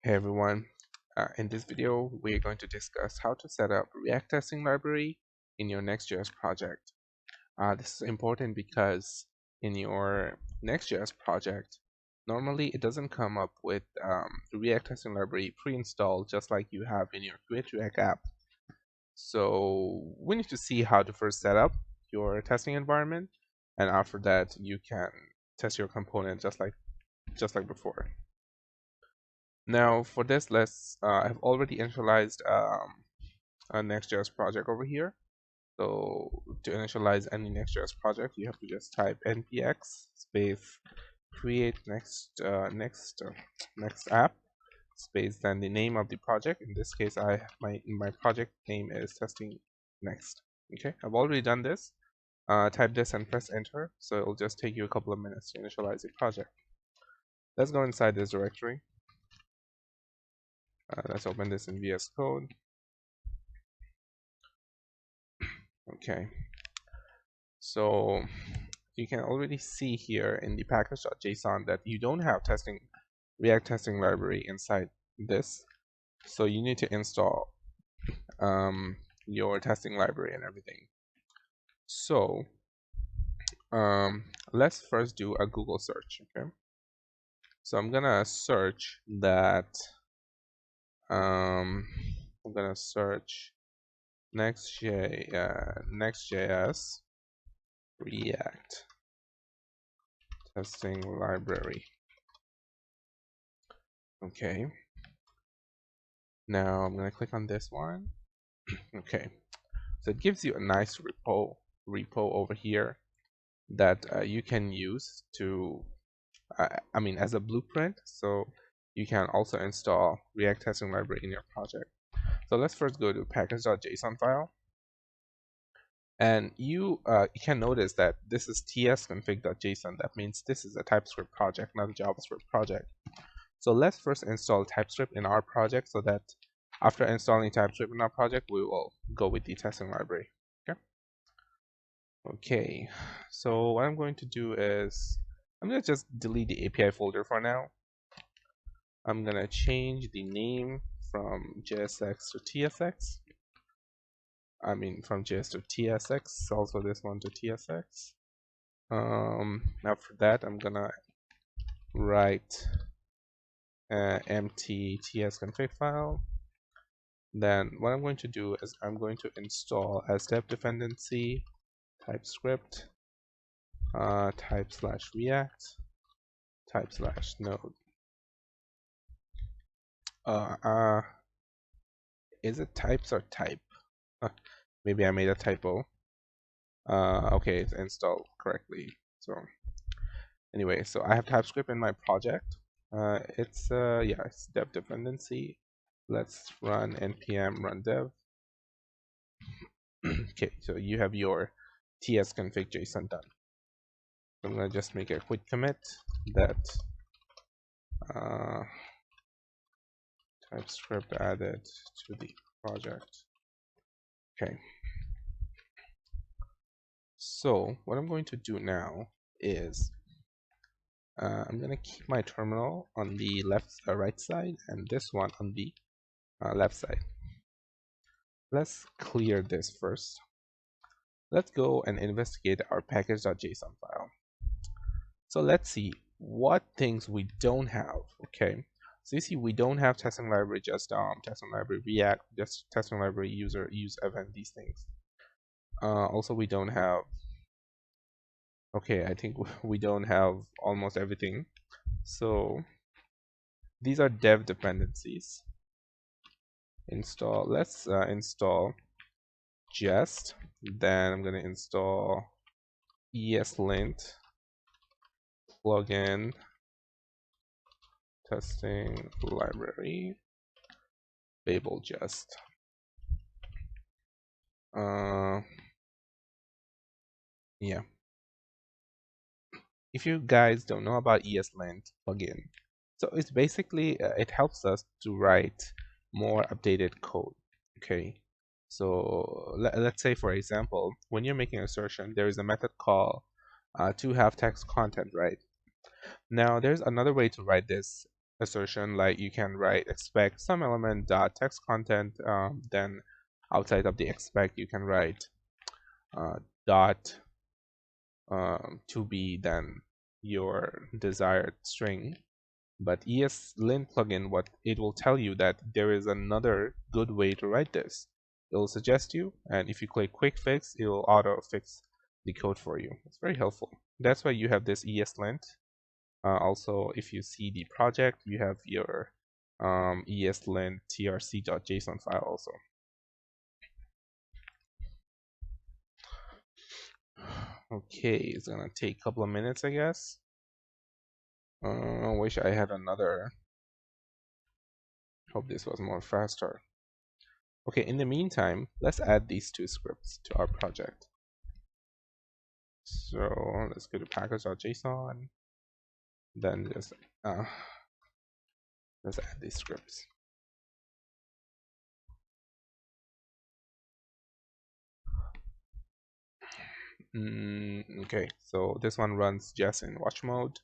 Hey everyone, in this video we're going to discuss how to set up React testing library in your Next.js project. This is important because in your Next.js project, normally it doesn't come up with the React testing library pre-installed just like you have in your Create React app. So we need to see how to first set up your testing environment, and after that you can test your component just like before. Now for this, I've already initialized a Next.js project over here. So to initialize any Next.js project, you have to just type npx space create next app space then the name of the project. In this case, my project name is testing next. Okay, I've already done this. Type this and press enter. So it'll just take you a couple of minutes to initialize the project. Let's go inside this directory. Let's open this in VS Code. Okay, so you can already see here in the package.json that you don't have React testing library inside this. So you need to install your testing library and everything. So let's first do a Google search. Okay, so I'm gonna search that. I'm gonna search Next.js React testing library. Okay. Now I'm gonna click on this one. Okay. So it gives you a nice repo over here that you can use to, as a blueprint. So you can also install React testing library in your project. So let's first go to package.json file. And you can notice that this is tsconfig.json. That means this is a TypeScript project, not a JavaScript project. So let's first install TypeScript in our project so that after installing TypeScript in our project, we will go with the testing library. Okay, so what I'm going to do is I'm going to just delete the API folder for now. I'm going to change the name from JSX to TSX. From JS to TSX, also this one to TSX. After that, I'm going to write empty tsconfig file. Then what I'm going to do is I'm going to install as dev dependency TypeScript type/react type/node. Is it types or type? Maybe I made a typo. Okay, it's installed correctly. So anyway, so I have TypeScript in my project. It's dev dependency. Let's run npm run dev. Okay, so you have your tsconfig JSON done. I'm gonna just make a quick commit that TypeScript added to the project. Okay. So what I'm going to do now is I'm gonna keep my terminal on the right side and this one on the left side. Let's clear this first. Let's go and investigate our package.json file. So let's see what things we don't have. Okay, so you see we don't have testing library, just testing library React, just testing library user, use event, these things. Also we don't have, okay, I think we don't have almost everything. So these are dev dependencies. Let's install jest. Then I'm gonna install ESLint plugin testing library Babel jest. Yeah. If you guys don't know about ESLint plugin, so it's basically it helps us to write more updated code. Okay, so let's say for example, when you're making an assertion, there is a method called to have text content, right? Now there's another way to write this assertion, like you can write expect some element dot text content, then outside of the expect you can write dot to be then your desired string. But ESLint plugin, what it will tell you that there is another good way to write this. It will suggest you, and if you click quick fix, it will auto fix the code for you. It's very helpful. That's why you have this ESLint. Also, if you see the project, you have your ESLint trc.json file also. Okay, it's gonna take a couple of minutes, I guess. I wish I had another. Hope this was more faster. Okay, in the meantime, let's add these two scripts to our project. So let's go to package.json, then just let's add these scripts. Okay, so this one runs just in watch mode.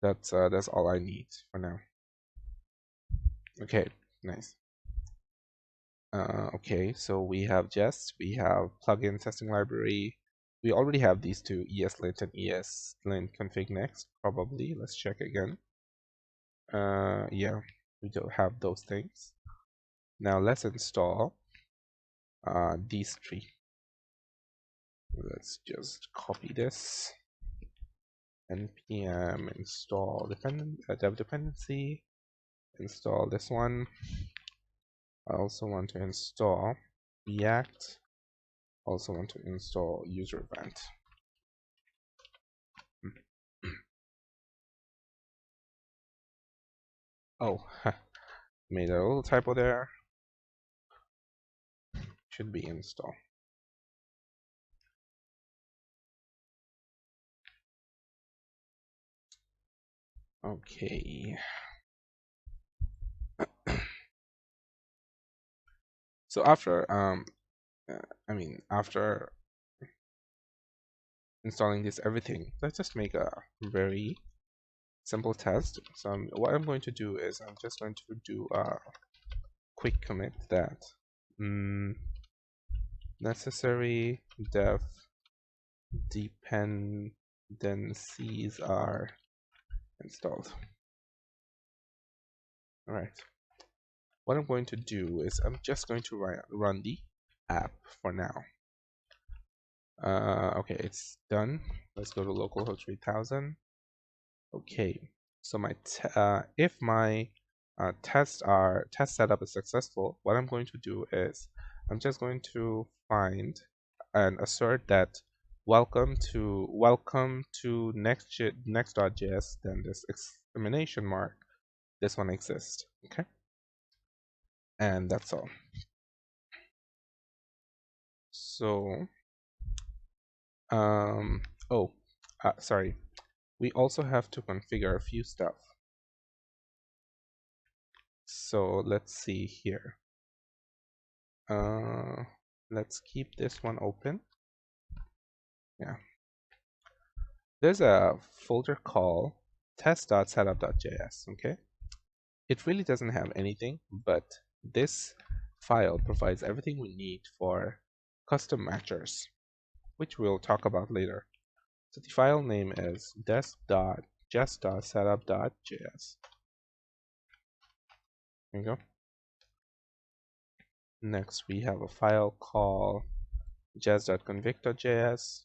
That's all I need for now. Okay, nice. Okay, so we have Jest, we have plugin testing library. We already have these two, ESLint and ESLint config next, probably. Let's check again. Yeah, we don't have those things. Now let's install these three. Let's just copy this. npm install dev dependency. Install this one. I also want to install React. Also want to install user event. Oh, made a little typo there. Should be install. Okay. So after after installing this everything, let's just make a very simple test. So what I'm going to do is I'm just going to do a quick commit that necessary dev dependencies are installed. All right. What I'm going to do is I'm just going to run the app for now. Okay, it's done. Let's go to localhost 3000. Okay, so my if my test setup is successful, what I'm going to do is I'm just going to find and assert that welcome to next.js, then this exclamation mark, this one exists. Okay, and that's all. So sorry, we also have to configure a few stuff. So let's see here. Let's keep this one open. Yeah. There's a folder called test.setup.js, okay? It really doesn't have anything, but this file provides everything we need for custom matchers, which we'll talk about later. So the file name is just.setup.js. There you go. Next, we have a file called just.config.js.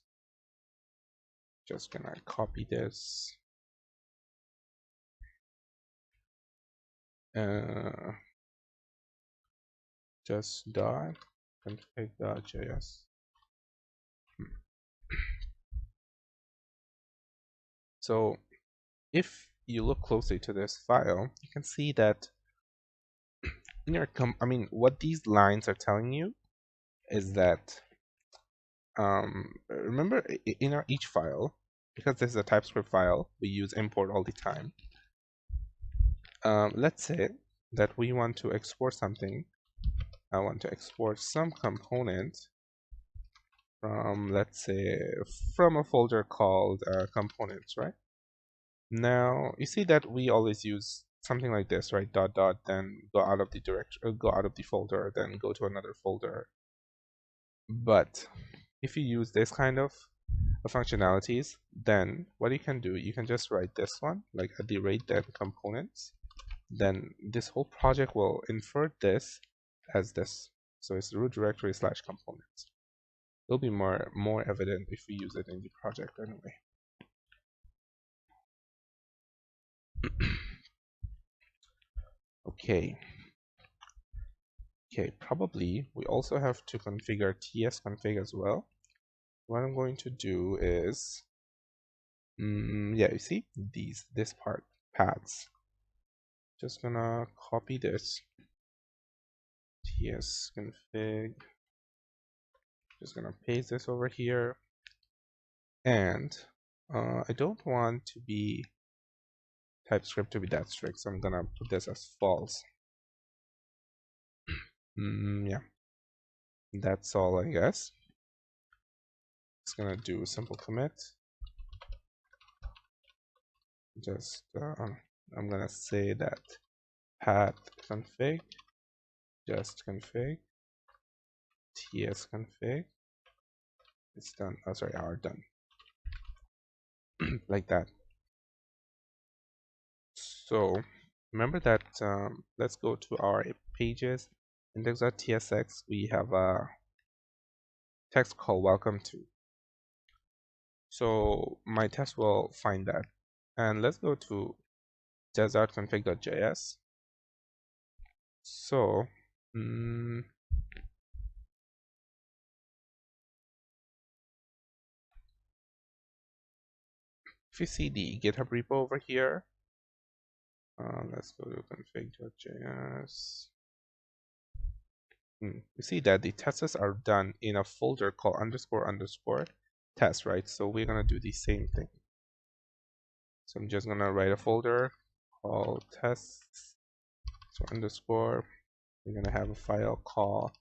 Just gonna copy this. Just.config.js. So if you look closely to this file, you can see that in your what these lines are telling you is that remember in each file, because this is a TypeScript file, we use import all the time. Let's say that we want to export something. I want to export some component from, let's say, from a folder called components, right? Now you see that we always use something like this, right? Dot dot, then go out of the go out of the folder, then go to another folder. But if you use this kind of functionalities, then what you can do, you can just write this one, like at the rate then components. Then this whole project will infer this as this. So it's root directory slash components. It'll be more evident if we use it in the project anyway. Okay. Okay, probably we also have to configure tsconfig as well. What I'm going to do is, yeah, you see this part, paths. Just gonna copy this, tsconfig. Just gonna paste this over here, and I don't want to be TypeScript to be that strict, so I'm gonna put this as false. Yeah, that's all, I guess. It's gonna do simple commit. Just I'm gonna say that path config, just config, tsconfig. It's done. Oh, sorry, are done. Like that. So remember that. Let's go to our pages. Index.tsx. We have a text called welcome to. So my test will find that. And let's go to test.config.js. So if you see the GitHub repo over here, let's go to config.js. You see that the tests are done in a folder called __ test, right? So we're gonna do the same thing. So I'm just gonna write a folder called tests. So underscore, we're gonna have a file called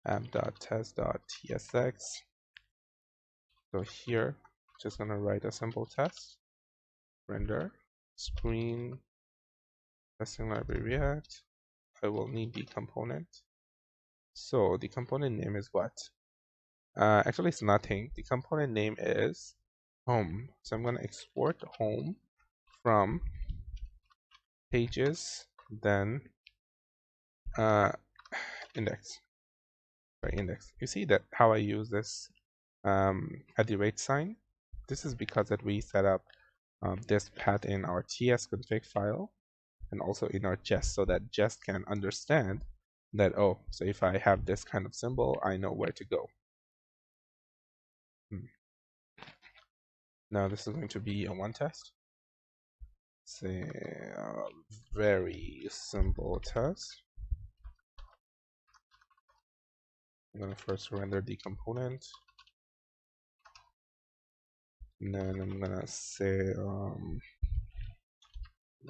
app.test.tsx. So here, just gonna write a simple test, render, screen, testing library React. I will need the component. So the component name is what? Actually, it's nothing. The component name is home. So I'm going to export home from pages, then index. Sorry, index. You see that how I use this at the rate sign? This is because that we set up this path in our tsconfig file and also in our jest, so that jest can understand that, oh, so if I have this kind of symbol, I know where to go. Now this is going to be a one test. Say a very simple test. I'm going to first render the component, and then I'm going to say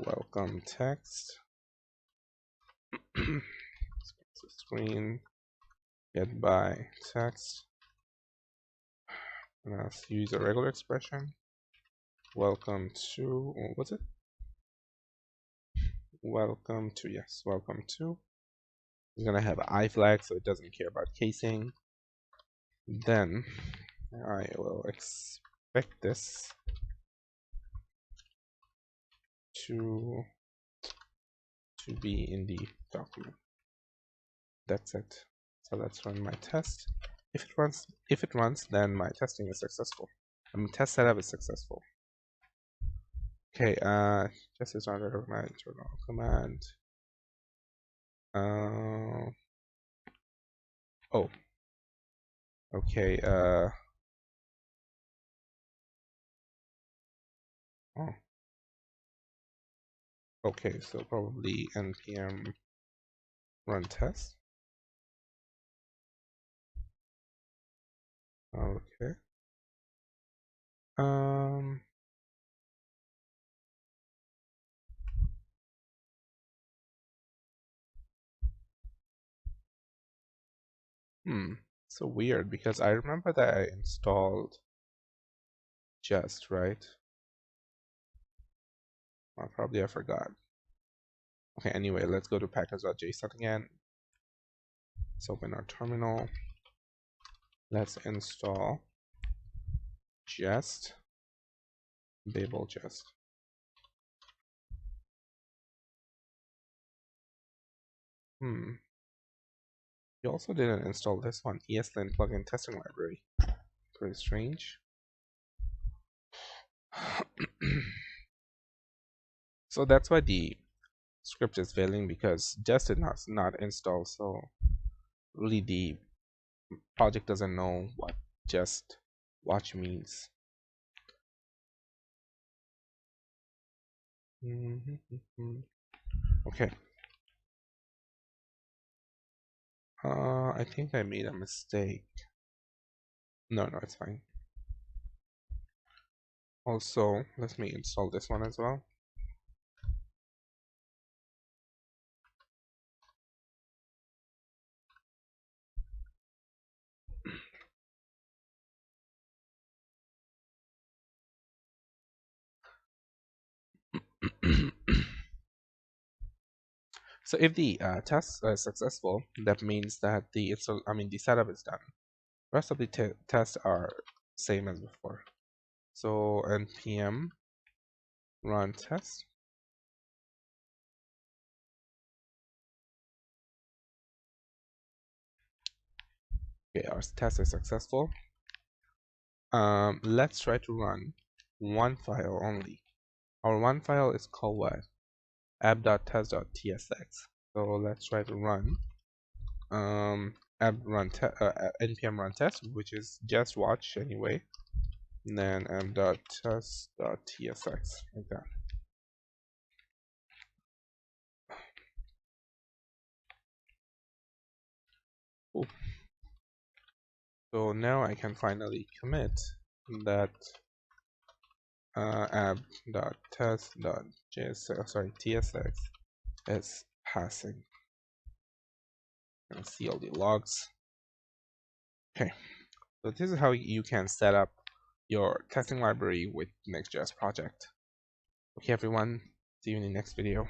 welcome text. Screen get by text. I'm going to use a regular expression. Welcome to, what's it? Welcome to, yes, welcome to. It's going to have an I flag, so it doesn't care about casing. Then I will expect this to be in the document. That's it. So let's run my test. If it runs, then my testing is successful. Test setup is successful. Okay, just is not my internal command. Oh. Okay, oh. Okay, so probably npm run test. Okay. So weird, because I remember that I installed Jest, right? Probably I forgot. Okay, anyway, let's go to package.json again. Let's open our terminal. Let's install jest babel jest. We also didn't install this one, ESLint plugin testing library. Pretty strange. So that's why the script is failing, because jest is not installed. So really the project doesn't know what just watch means. Okay. I think I made a mistake. No, it's fine. Also, let me install this one as well. So if the test is successful, that means that the setup is done. The rest of the tests are same as before. So npm run test. Okay, our test is successful. Let's try to run one file only. Our one file is called what? app.test.tsx. So let's try to run npm run test, which is just watch anyway, and then app.test.tsx, like that. Cool. So now I can finally commit that app.test.tsx is passing. And see all the logs. Okay, so this is how you can set up your testing library with NextJS project. Okay, everyone, see you in the next video.